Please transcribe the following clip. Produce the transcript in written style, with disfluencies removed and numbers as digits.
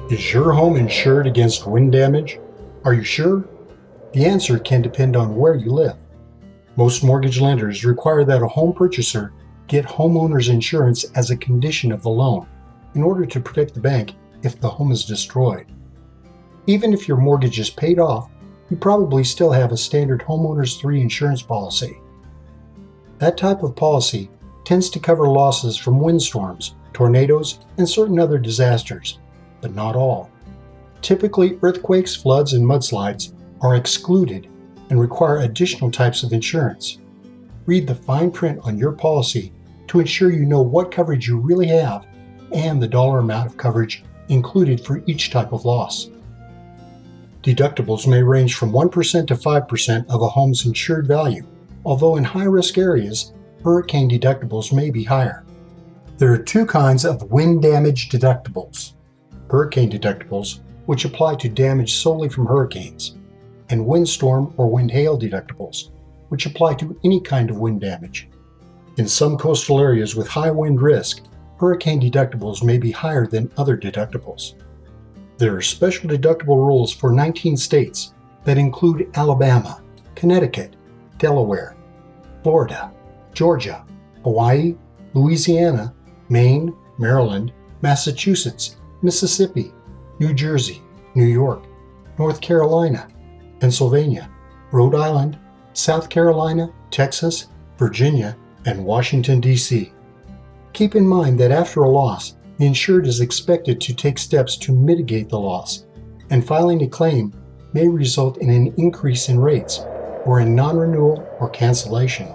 Is your home insured against wind damage? Are you sure? The answer can depend on where you live. Most mortgage lenders require that a home purchaser get homeowner's insurance as a condition of the loan in order to protect the bank if the home is destroyed. Even if your mortgage is paid off, you probably still have a standard Homeowners 3 insurance policy. That type of policy tends to cover losses from windstorms, tornadoes, and certain other disasters, but not all. Typically, earthquakes, floods, and mudslides are excluded and require additional types of insurance. Read the fine print on your policy to ensure you know what coverage you really have and the dollar amount of coverage included for each type of loss. Deductibles may range from 1% to 5% of a home's insured value, although in high-risk areas, hurricane deductibles may be higher. There are two kinds of wind damage deductibles: hurricane deductibles, which apply to damage solely from hurricanes, and windstorm or wind-hail deductibles, which apply to any kind of wind damage. In some coastal areas with high wind risk, hurricane deductibles may be higher than other deductibles. There are special deductible rules for 19 states that include Alabama, Connecticut, Delaware, Florida, Georgia, Hawaii, Louisiana, Maine, Maryland, Massachusetts, Mississippi, New Jersey, New York, North Carolina, Pennsylvania, Rhode Island, South Carolina, Texas, Virginia, and Washington, D.C. Keep in mind that after a loss, the insured is expected to take steps to mitigate the loss, and filing a claim may result in an increase in rates or in non-renewal or cancellation.